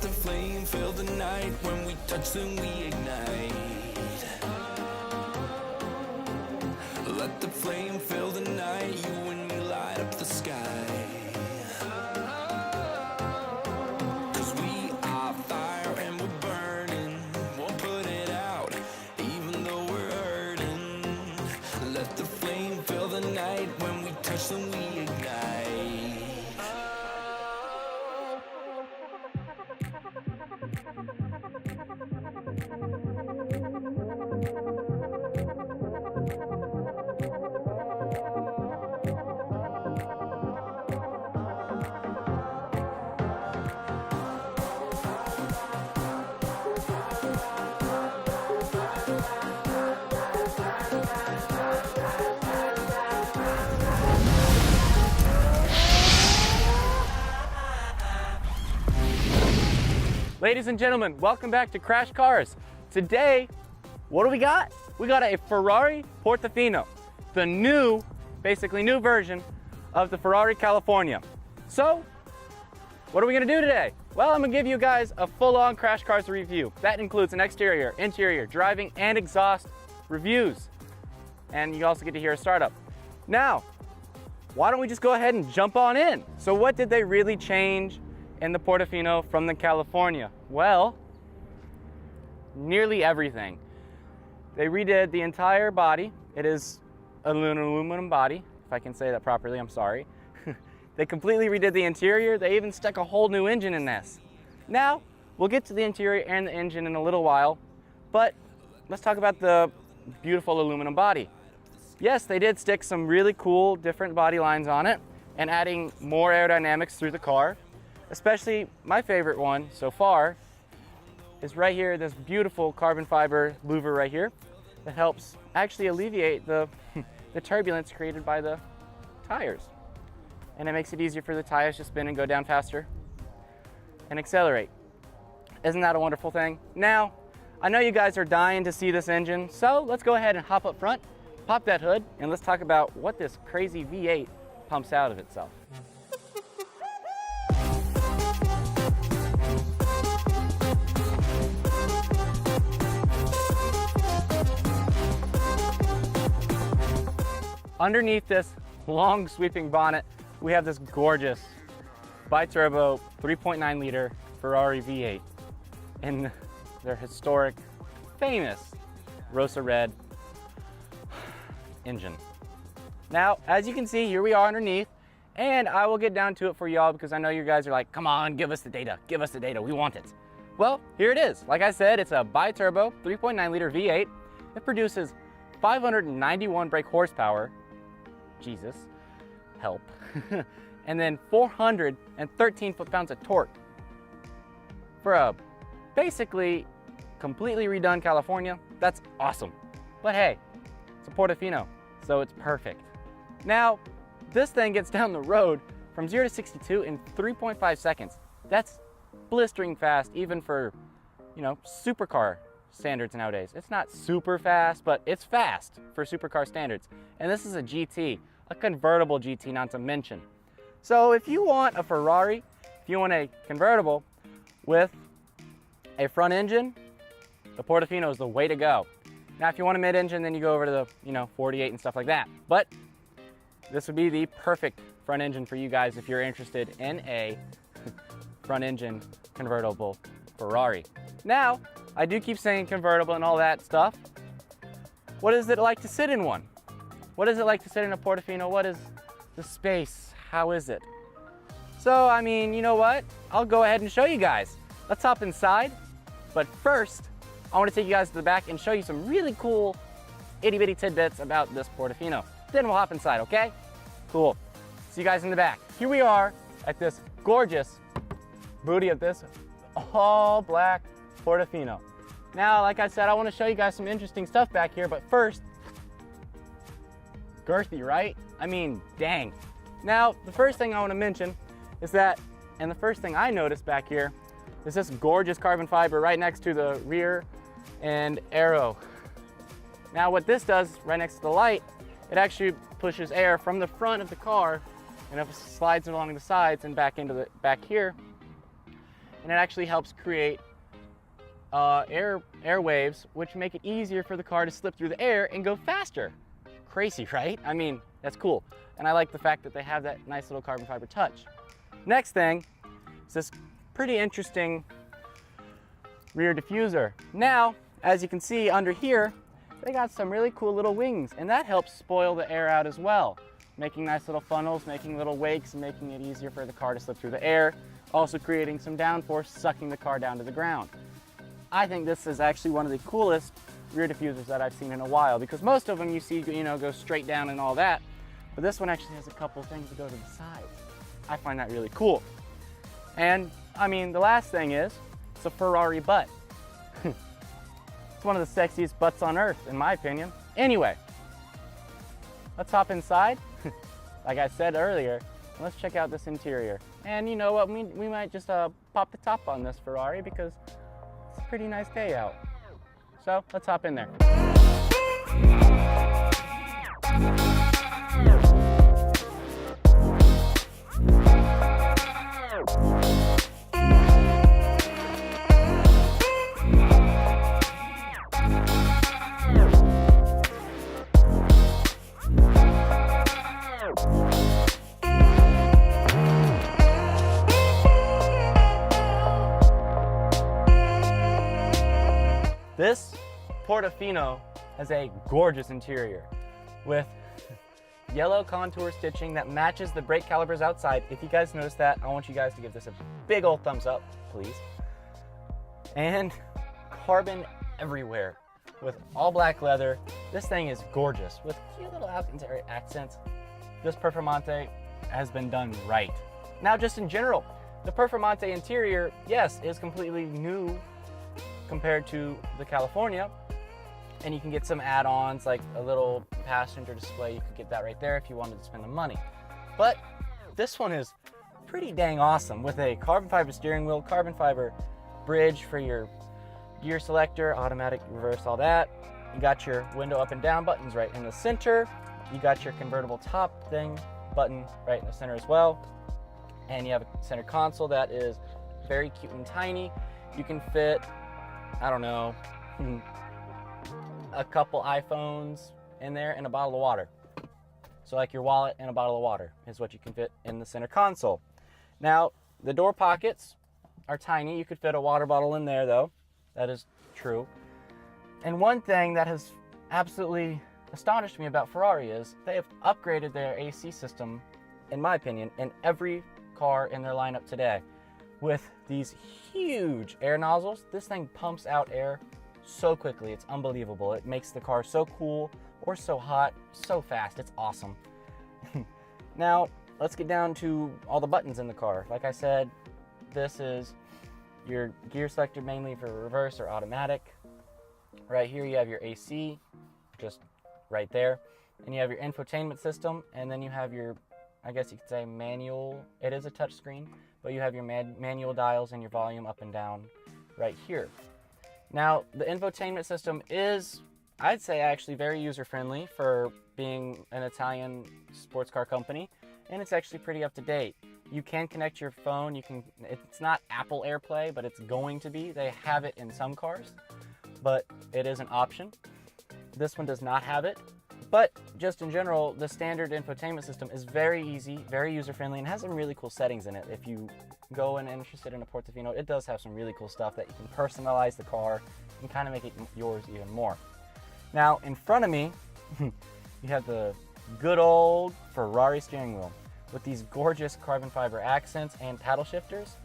Let the flame fill the night. When we touch, then we ignite. Let the flame fill the night. You and me light up the sky. 'Cause we are fire and we're burning. Won't put it out, even though we're hurting. Let the flame fill the night. When we touch, then we ignite. Ladies and gentlemen, welcome back to Crash Cars. Today, what do we got? We got a Ferrari Portofino, the new, basically new version of the Ferrari California. So, what are we gonna do today? Well, I'm gonna give you guys a full-on Crash Cars review. That includes an exterior, interior, driving, and exhaust reviews. And you also get to hear a startup. Now, why don't we just go ahead and jump on in? So what did they really change in the Portofino from the California? Well, nearly everything. They redid the entire body. It is an aluminum body, if I can say that properly, I'm sorry. They completely redid the interior. They even stuck a whole new engine in this. Now, we'll get to the interior and the engine in a little while, but let's talk about the beautiful aluminum body. Yes, they did stick some really cool different body lines on it and adding more aerodynamics through the car. Especially my favorite one so far is right here, this beautiful carbon fiber louver right here that helps actually alleviate the turbulence created by the tires. And it makes it easier for the tires to spin and go down faster and accelerate. Isn't that a wonderful thing? Now, I know you guys are dying to see this engine, so let's go ahead and hop up front, pop that hood, and let's talk about what this crazy V8 pumps out of itself. Underneath this long sweeping bonnet, we have this gorgeous bi-turbo 3.9 liter Ferrari V8 in their historic, famous Rosa red engine. Now, as you can see, here we are underneath, and I will get down to it for y'all because I know you guys are like, come on, give us the data, we want it. Well, here it is. Like I said, it's a bi-turbo 3.9 liter V8. It produces 591 brake horsepower, Jesus, help, and then 413 foot-pounds of torque for a basically completely redone California. That's awesome. But hey, it's a Portofino, so it's perfect. Now, this thing gets down the road from 0 to 62 in 3.5 seconds. That's blistering fast, even for, you know, supercar standards nowadays. It's not super fast, but it's fast for supercar standards. And this is a GT, a convertible GT, not to mention. So if you want a Ferrari, if you want a convertible with a front engine, the Portofino is the way to go. Now, if you want a mid-engine, then you go over to the, 48 and stuff like that. But this would be the perfect front engine for you guys if you're interested in a front engine convertible Ferrari. Now, I do keep saying convertible and all that stuff. What is it like to sit in one? What is it like to sit in a Portofino? What is the space? How is it? So, I mean, you know what? I'll go ahead and show you guys. Let's hop inside. But first, I want to take you guys to the back and show you some really cool itty bitty tidbits about this Portofino. Then we'll hop inside, okay? Cool. See you guys in the back. Here we are at this gorgeous booty of this all black Portofino. Now, like I said, I want to show you guys some interesting stuff back here, but first, girthy, right? I mean, dang. Now, the first thing I want to mention is that, and the first thing I noticed back here, is this gorgeous carbon fiber right next to the rear end aero. Now, what this does right next to the light, it actually pushes air from the front of the car and it slides along the sides and back into the back here. and it actually helps create air waves, which make it easier for the car to slip through the air and go faster. Crazy, right? I mean, that's cool. And I like the fact that they have that nice little carbon fiber touch. Next thing is this pretty interesting rear diffuser. Now, as you can see under here, they got some really cool little wings, and that helps spoil the air out as well, making nice little funnels, making little wakes, and making it easier for the car to slip through the air, also creating some downforce, sucking the car down to the ground. I think this is actually one of the coolest rear diffusers that I've seen in a while, because most of them you see, go straight down and all that, but this one actually has a couple things that go to the sides. I find that really cool. And I mean, the last thing is, it's a Ferrari butt. It's one of the sexiest butts on earth, in my opinion. Anyway, let's hop inside. Like I said earlier, let's check out this interior. And you know what, we might just pop the top on this Ferrari because it's a pretty nice day out. So let's hop in there. This Portofino has a gorgeous interior with yellow contour stitching that matches the brake calipers outside. If you guys notice that, I want you guys to give this a big old thumbs up, please. And carbon everywhere with all black leather. This thing is gorgeous with cute little Alcantara accents. This Performante has been done right. Now, just in general, the Performante interior, yes, is completely new compared to the California, and you can get some add-ons like a little passenger display. You could get that right there if you wanted to spend the money. But this one is pretty dang awesome with a carbon fiber steering wheel, carbon fiber bridge for your gear selector, automatic reverse, all that. You got your window up and down buttons right in the center. You got your convertible top thing button right in the center as well. And you have a center console that is very cute and tiny. You can fit, I don't know, a couple iPhones in there and a bottle of water. So like your wallet and a bottle of water is what you can fit in the center console. Now, the door pockets are tiny. You could fit a water bottle in there though. That is true. And one thing that has absolutely astonished me about Ferrari is they have upgraded their AC system, in my opinion, in every car in their lineup today. With these huge air nozzles, this thing pumps out air so quickly. It's unbelievable. It makes the car so cool or so hot, so fast. It's awesome. Now, let's get down to all the buttons in the car. Like I said, this is your gear selector mainly for reverse or automatic. Right here you have your AC, just right there. And you have your infotainment system, and then you have your, I guess you could say, manual. It is a touch screen, but you have your manual dials and your volume up and down right here. Now, the infotainment system is, I'd say, actually very user-friendly for being an Italian sports car company, and it's actually pretty up-to-date. You can connect your phone. It's not Apple AirPlay, but it's going to be. They have it in some cars, but it is an option. This one does not have it. But just in general, the standard infotainment system is very easy, very user-friendly, and has some really cool settings in it. If you go and interested in a Portofino, it does have some really cool stuff that you can personalize the car and kind of make it yours even more. Now, in front of me, you have the good old Ferrari steering wheel with these gorgeous carbon fiber accents and paddle shifters.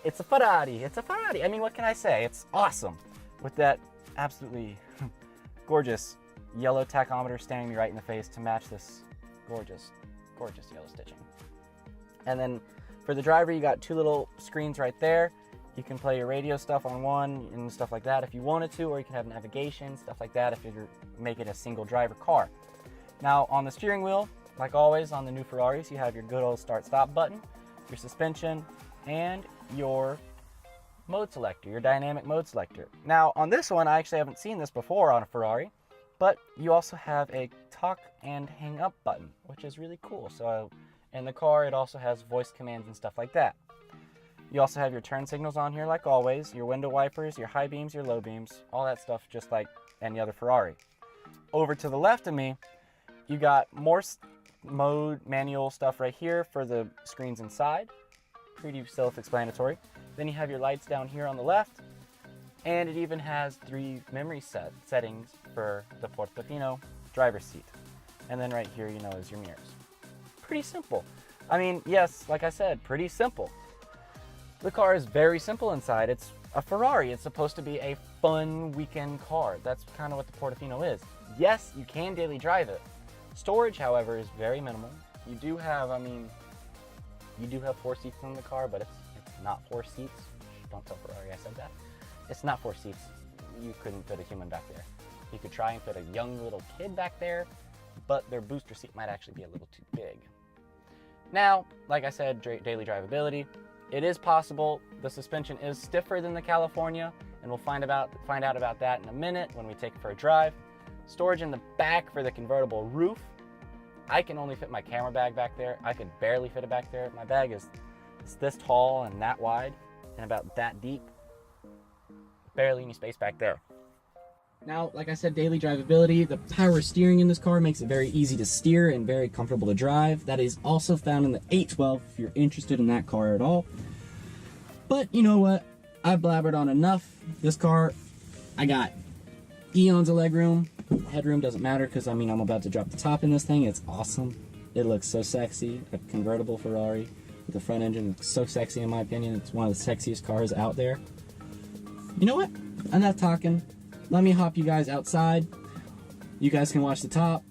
It's a Ferrari, it's a Ferrari. I mean, what can I say? It's awesome with that absolutely gorgeous yellow tachometer staring me right in the face to match this gorgeous, gorgeous yellow stitching. And then for the driver, you got two little screens right there. You can play your radio stuff on one and stuff like that if you wanted to, or you can have navigation, stuff like that if you're making a single driver car. Now on the steering wheel, like always on the new Ferraris, you have your good old start-stop button, your suspension, and your mode selector, your dynamic mode selector. Now on this one, I actually haven't seen this before on a Ferrari, but you also have a talk and hang up button, which is really cool. So in the car, it also has voice commands and stuff like that. You also have your turn signals on here like always, your window wipers, your high beams, your low beams, all that stuff just like any other Ferrari. Over to the left of me, you got more mode manual stuff right here for the screens inside. Pretty self-explanatory. Then you have your lights down here on the left, and it even has 3 memory settings for the Portofino driver's seat. And then right here, you know, is your mirrors. Pretty simple. I mean, yes, like I said, pretty simple. The car is very simple inside. It's a Ferrari. It's supposed to be a fun weekend car. That's kind of what the Portofino is. Yes, you can daily drive it. Storage, however, is very minimal. You do have, you do have 4 seats in the car, but it's not 4 seats. Don't tell Ferrari I said that. It's not 4 seats. You couldn't fit a human back there. You could try and fit a young little kid back there, but their booster seat might actually be a little too big. Now, like I said, daily drivability. It is possible. The suspension is stiffer than the California, and we'll find out about that in a minute when we take it for a drive. Storage in the back for the convertible roof. I can only fit my camera bag back there. I could barely fit it back there. My bag is this tall and that wide and about that deep. Barely any space back there. Now, like I said, daily drivability. The power steering in this car makes it very easy to steer and very comfortable to drive. That is also found in the 812 if you're interested in that car at all. But you know what? I've blabbered on enough. This car, I got eons of legroom. Headroom doesn't matter because, I mean, I'm about to drop the top in this thing. It's awesome. It looks so sexy. A convertible Ferrari with a front engine. It's so sexy in my opinion. It's one of the sexiest cars out there. You know what? Enough talking. Let me hop you guys outside. You guys can watch the top.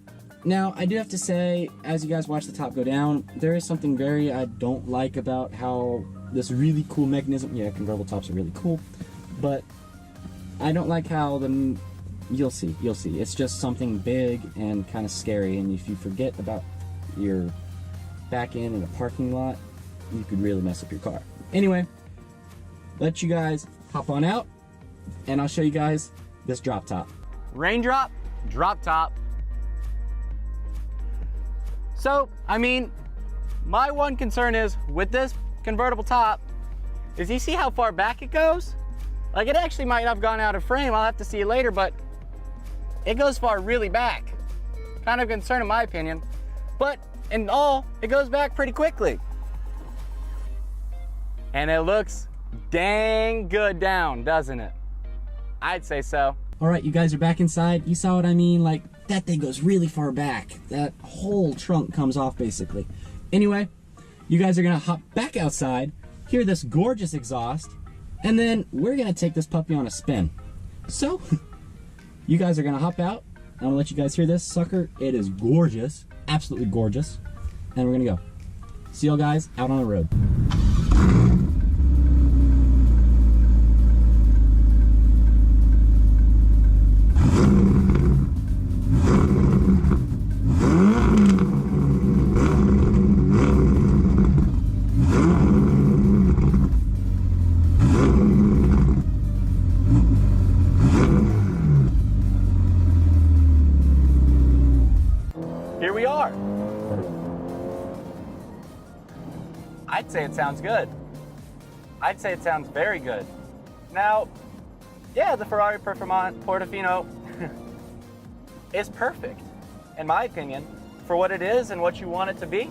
Now, I do have to say, as you guys watch the top go down, there is something I don't like about how this really cool mechanism, yeah, convertible tops are really cool, but I don't like how you'll see. It's just something big and kind of scary, and if you forget about your back end in a parking lot, you could really mess up your car. Anyway, let you guys hop on out, and I'll show you guys this drop top. Raindrop, drop top. So, I mean, my one concern is with this convertible top is you see how far back it goes? Like, it actually might have gone out of frame. I'll have to see it later, but it goes far really back. Kind of a concern in my opinion. But in all, it goes back pretty quickly. And it looks dang good down, doesn't it? I'd say so. All right, you guys are back inside. You saw what I mean? Like, that thing goes really far back. That whole trunk comes off, basically. Anyway, you guys are gonna hop back outside, hear this gorgeous exhaust, and then we're gonna take this puppy on a spin. So, you guys are gonna hop out. I'm gonna let you guys hear this sucker. It is gorgeous, absolutely gorgeous. And we're gonna go. See y'all guys out on the road. Here we are. I'd say it sounds good. I'd say it sounds very good. Now, yeah, the Ferrari Portofino is perfect, in my opinion, for what it is and what you want it to be.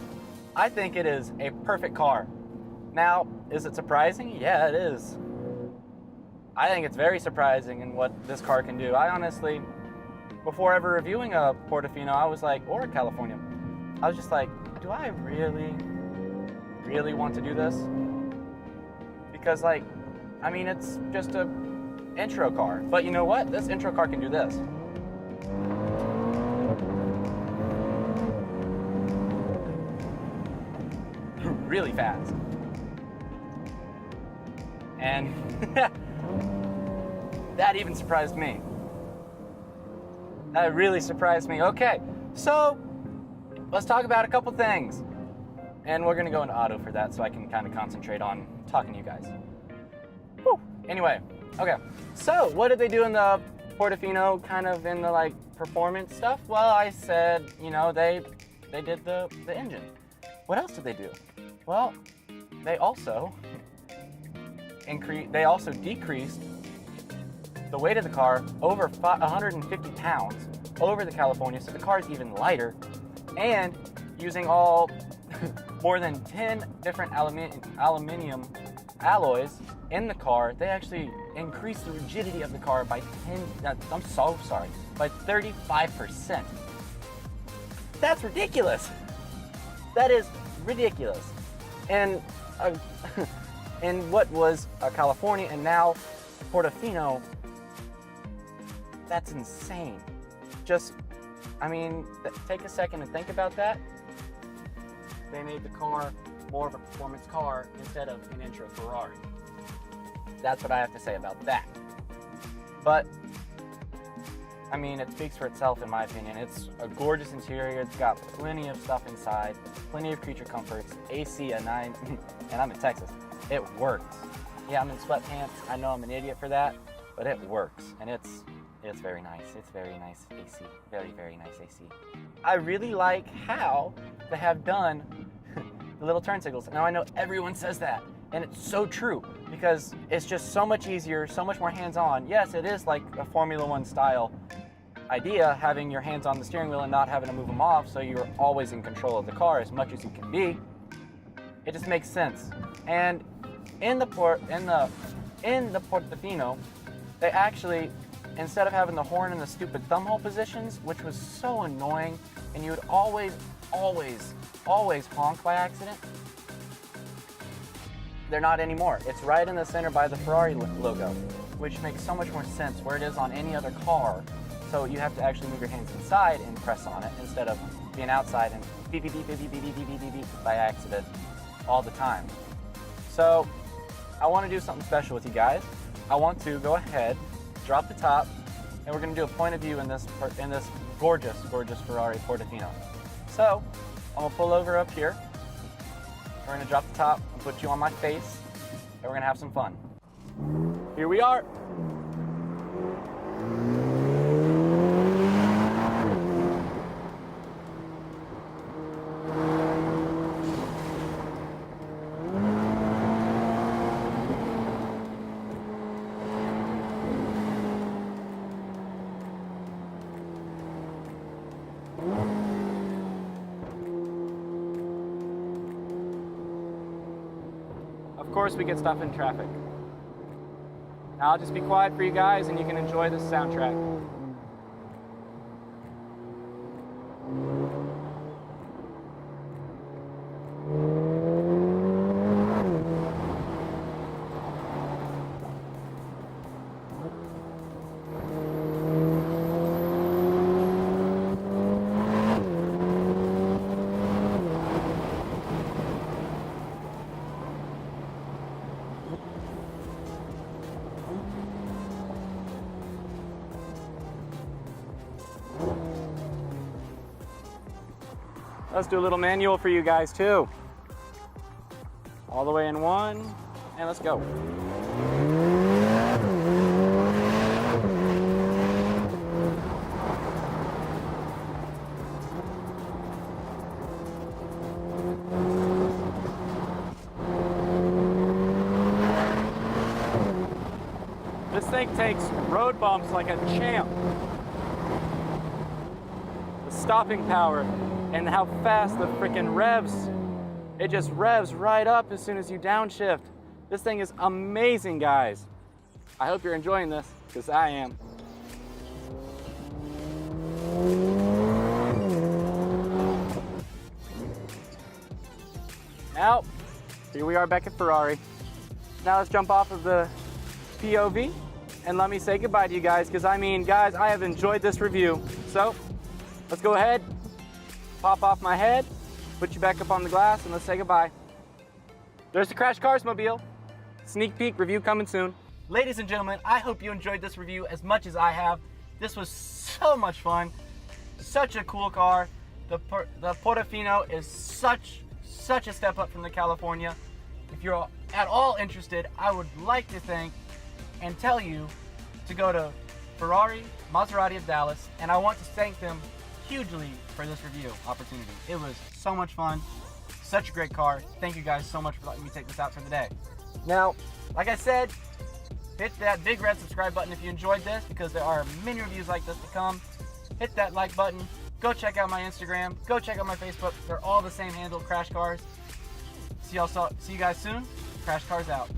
I think it is a perfect car. Now, is it surprising? Yeah, it is. I think it's very surprising in what this car can do. I honestly, before ever reviewing a Portofino, I was like, or a California, I was just like, do I really want to do this? Because, like, I mean, it's just a intro car. But you know what? This intro car can do this. Really fast. And that even surprised me. That really surprised me. Okay, so let's talk about a couple things. And we're gonna go into auto for that so I can kind of concentrate on talking to you guys. Whew. Anyway, okay. So what did they do in the Portofino, kind of in the like performance stuff? Well, I said, you know, they did the engine. What else did they do? Well, they also they also decreased the weight of the car over 150 pounds over the California, so the car is even lighter. And using all more than 10 different aluminum alloys in the car, they actually increased the rigidity of the car by 35%. That's ridiculous. That is ridiculous. And in what was California and now Portofino, that's insane. Just, I mean, take a second and think about that. They made the car more of a performance car instead of an intro Ferrari. That's what I have to say about that. But, I mean, it speaks for itself in my opinion. It's a gorgeous interior. It's got plenty of stuff inside, plenty of creature comforts, AC at 9, and I'm in Texas. It works. Yeah, I'm in sweatpants. I know I'm an idiot for that, but it works. And it's very nice. It's very nice AC. Very, very nice AC. I really like how they have done the little turn signals. Now I know everyone says that, and it's so true because it's just so much easier, so much more hands-on. Yes, it is like a Formula One style idea, having your hands on the steering wheel and not having to move them off, so you're always in control of the car as much as you can be. It just makes sense. And in the Portofino, they actually, instead of having the horn in the stupid thumbhole positions, which was so annoying, and you would always honk by accident, they're not anymore. It's right in the center by the Ferrari logo, which makes so much more sense where it is on any other car. So you have to actually move your hands inside and press on it instead of being outside and beep, beep, beep, beep, beep, beep, beep, beep, beep, beep by accident all the time. So I want to do something special with you guys. I want to go ahead, drop the top, and we're going to do a point of view in this gorgeous, gorgeous Ferrari Portofino. So I'm going to pull over up here. We're going to drop the top and put you on my face, and we're going to have some fun. Here we are. Of course we get stuff in traffic. Now I'll just be quiet for you guys and you can enjoy this soundtrack. Let's do a little manual for you guys too. All the way in one, and let's go. This thing takes road bumps like a champ. The stopping power and how fast the freaking revs. It just revs right up as soon as you downshift. This thing is amazing, guys. I hope you're enjoying this, because I am. Now, here we are back at Ferrari. Now let's jump off of the POV and let me say goodbye to you guys, because I mean, guys, I have enjoyed this review. So, let's go ahead, pop off my head, put you back up on the glass, and let's say goodbye. There's the Crash Carse mobile. Sneak peek review coming soon. Ladies and gentlemen, I hope you enjoyed this review as much as I have. This was so much fun. Such a cool car. The Portofino is such a step up from the California. If you're at all interested, I would like to thank and tell you to go to Ferrari Maserati of Dallas, and I want to thank them hugely for this review opportunity. It was so much fun, such a great car. Thank you guys so much for letting me take this out for the day. Now, Like I said, hit that big red subscribe button if you enjoyed this, because there are many reviews like this to come. Hit that like button. Go check out my Instagram. Go check out my Facebook. They're all the same handle, Crash Cars. See you guys soon. Crash Cars out.